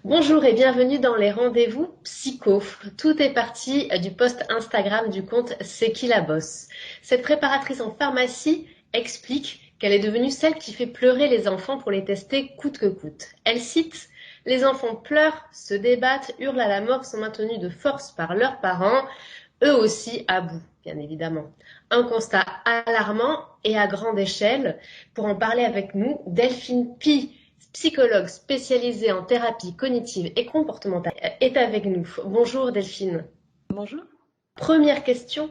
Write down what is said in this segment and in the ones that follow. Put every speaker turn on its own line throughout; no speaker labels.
Bonjour et bienvenue dans les rendez-vous psycho. Tout est parti du post Instagram du compte C'est qui la bosse. Cette préparatrice en pharmacie explique qu'elle est devenue celle qui fait pleurer les enfants pour les tester coûte que coûte. Elle cite: les enfants pleurent, se débattent, hurlent à la mort, sont maintenus de force par leurs parents, eux aussi à bout, bien évidemment. Un constat alarmant et à grande échelle. Pour en parler avec nous, Delphine Pi, psychologue spécialisée en thérapie cognitive et comportementale, est avec nous. Bonjour Delphine.
Bonjour.
Première question,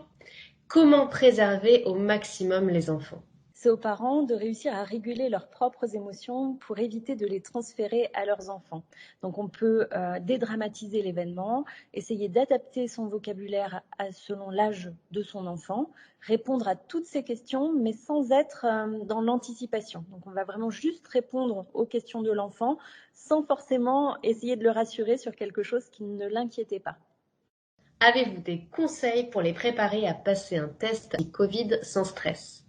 comment préserver au maximum les enfants?
C'est aux parents de réussir à réguler leurs propres émotions pour éviter de les transférer à leurs enfants. Donc on peut dédramatiser l'événement, essayer d'adapter son vocabulaire selon l'âge de son enfant, répondre à toutes ces questions, mais sans être dans l'anticipation. Donc on va vraiment juste répondre aux questions de l'enfant sans forcément essayer de le rassurer sur quelque chose qui ne l'inquiétait pas.
Avez-vous des conseils pour les préparer à passer un test Covid sans stress?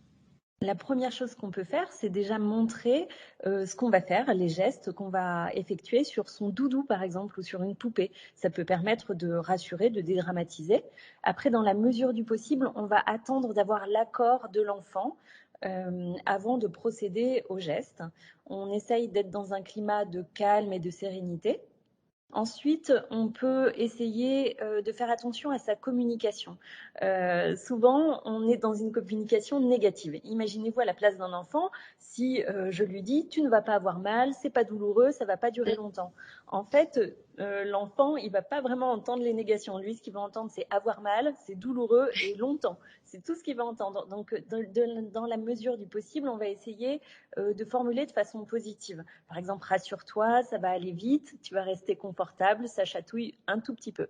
La première chose qu'on peut faire, c'est déjà montrer ce qu'on va faire, les gestes qu'on va effectuer sur son doudou, par exemple, ou sur une poupée. Ça peut permettre de rassurer, de dédramatiser. Après, dans la mesure du possible, on va attendre d'avoir l'accord de l'enfant avant de procéder aux gestes. On essaye d'être dans un climat de calme et de sérénité. Ensuite, on peut essayer de faire attention à sa communication. Souvent, on est dans une communication négative. Imaginez-vous à la place d'un enfant, si je lui dis tu ne vas pas avoir mal, c'est pas douloureux, ça va pas durer longtemps. En fait, l'enfant, il va pas vraiment entendre les négations. Lui, ce qu'il va entendre, c'est avoir mal, c'est douloureux et longtemps. C'est tout ce qu'il va entendre. Donc, dans la mesure du possible, on va essayer de formuler de façon positive. Par exemple, rassure-toi, ça va aller vite, tu vas rester confortable, ça chatouille un tout petit peu.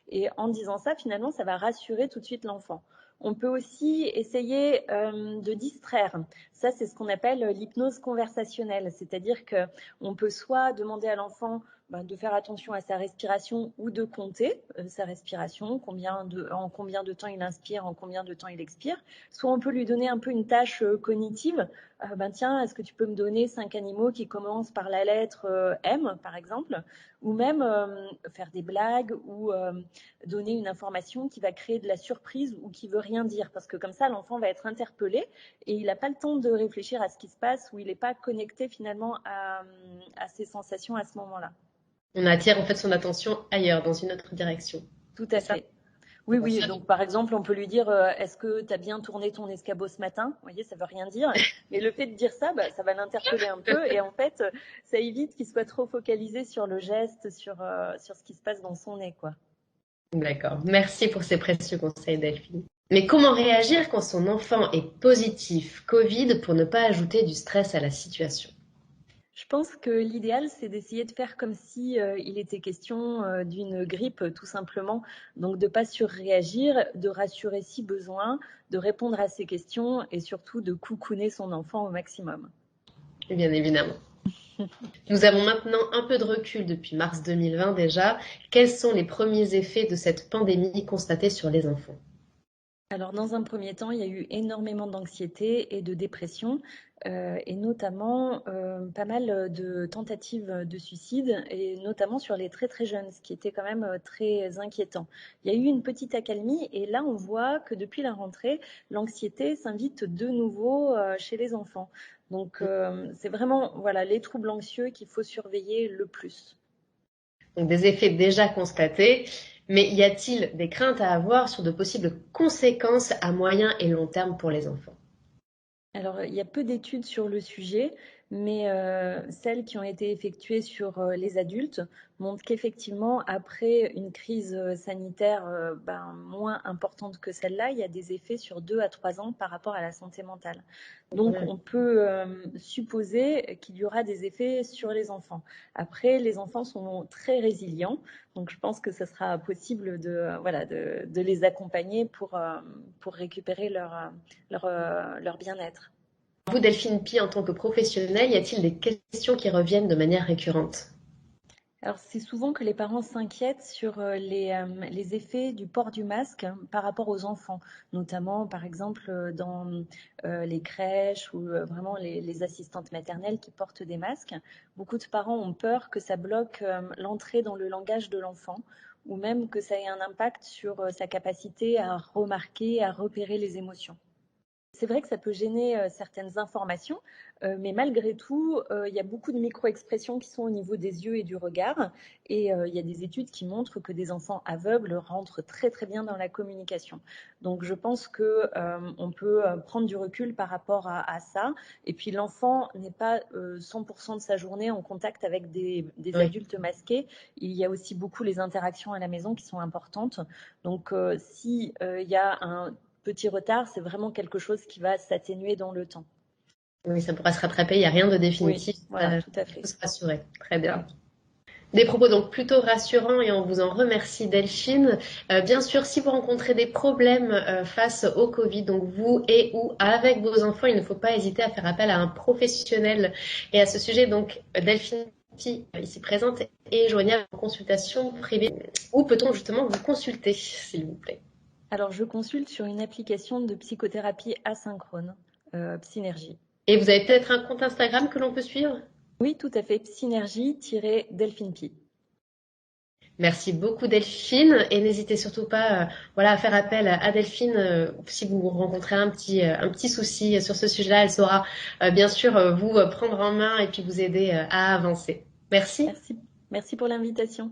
Et en disant ça, finalement, ça va rassurer tout de suite l'enfant. On peut aussi essayer de distraire. Ça, c'est ce qu'on appelle l'hypnose conversationnelle. C'est-à-dire qu'on peut soit demander à l'enfant de faire attention à sa respiration ou de compter sa respiration, en combien de temps il inspire, en combien de temps il expire. Soit on peut lui donner un peu une tâche cognitive. Tiens, est-ce que tu peux me donner 5 animaux qui commencent par la lettre M, par exemple, ou même faire des blagues ou donner une information qui va créer de la surprise ou qui veut rien dire, parce que comme ça, l'enfant va être interpellé et il n'a pas le temps de réfléchir à ce qui se passe ou il n'est pas connecté finalement à ses sensations à ce moment-là.
On attire en fait son attention ailleurs, dans une autre direction.
Tout
C'est
à
ça?
fait. Oui,
Bon,
oui.
ça,
Donc, par exemple, on peut lui dire est-ce que tu as bien tourné ton escabeau ce matin? Vous voyez, ça veut rien dire. Mais le fait de dire ça, ça va l'interpeller un peu. Et en fait, ça évite qu'il soit trop focalisé sur le geste, sur ce qui se passe dans son nez, quoi.
d'accord. Merci pour ces précieux conseils, Delphine. Mais comment réagir quand son enfant est positif Covid pour ne pas ajouter du stress à la situation?
Je pense que l'idéal, c'est d'essayer de faire comme si il était question d'une grippe, tout simplement. Donc, de pas surréagir, de rassurer si besoin, de répondre à ses questions et surtout de coucouner son enfant au maximum.
Bien évidemment. Nous avons maintenant un peu de recul depuis mars 2020 déjà. Quels sont les premiers effets de cette pandémie constatés sur les enfants?
Alors, dans un premier temps, il y a eu énormément d'anxiété et de dépression, et notamment pas mal de tentatives de suicide, et notamment sur les très très jeunes, ce qui était quand même très inquiétant. Il y a eu une petite accalmie, et là, on voit que depuis la rentrée, l'anxiété s'invite de nouveau chez les enfants. Donc, c'est vraiment voilà, les troubles anxieux qu'il faut surveiller le plus.
Donc des effets déjà constatés, mais y a-t-il des craintes à avoir sur de possibles conséquences à moyen et long terme pour les enfants?
Alors, il y a peu d'études sur le sujet, mais celles qui ont été effectuées sur les adultes montrent qu'effectivement, après une crise sanitaire moins importante que celle-là, il y a des effets sur 2 à 3 ans par rapport à la santé mentale. Donc, on peut supposer qu'il y aura des effets sur les enfants. Après, les enfants sont très résilients, donc je pense que ce sera possible voilà, de les accompagner pour récupérer leur bien-être.
Vous, Delphine Pi, en tant que professionnelle, y a-t-il des questions qui reviennent de manière récurrente?
Alors, c'est souvent que les parents s'inquiètent sur les effets du port du masque par rapport aux enfants, notamment par exemple dans les crèches ou vraiment les assistantes maternelles qui portent des masques. Beaucoup de parents ont peur que ça bloque l'entrée dans le langage de l'enfant ou même que ça ait un impact sur sa capacité à remarquer, à repérer les émotions. C'est vrai que ça peut gêner certaines informations, mais malgré tout, il y a beaucoup de micro-expressions qui sont au niveau des yeux et du regard. Et il y a des études qui montrent que des enfants aveugles rentrent très très bien dans la communication. Donc je pense que on peut prendre du recul par rapport à ça. Et puis l'enfant n'est pas 100% de sa journée en contact avec des
Oui.
adultes masqués. Il y a aussi beaucoup les interactions à la maison qui sont importantes. Donc si il y a un petit retard, c'est vraiment quelque chose qui va s'atténuer dans le temps.
Oui, ça pourra se rattraper, il n'y a rien de
Oui,
définitif,
voilà, tout à
il faut
fait.
se rassurer. Très bien. Des propos donc plutôt rassurants et on vous en remercie Delphine. Bien sûr, si vous rencontrez des problèmes face au Covid, donc vous et ou avec vos enfants, il ne faut pas hésiter à faire appel à un professionnel. Et à ce sujet, donc Delphine ici présente est joignable en consultation privée. Où peut-on justement vous consulter, s'il vous plaît?
Alors, je consulte sur une application de psychothérapie asynchrone, Psynergie.
Et vous avez peut-être un compte Instagram que l'on peut suivre?
Oui, tout à fait, Psynergie-Delphine Pi.
Merci beaucoup Delphine et n'hésitez surtout pas voilà, à faire appel à Delphine si vous rencontrez un petit souci sur ce sujet-là. Elle saura bien sûr vous prendre en main et puis vous aider à avancer. Merci.
Merci. Merci pour l'invitation.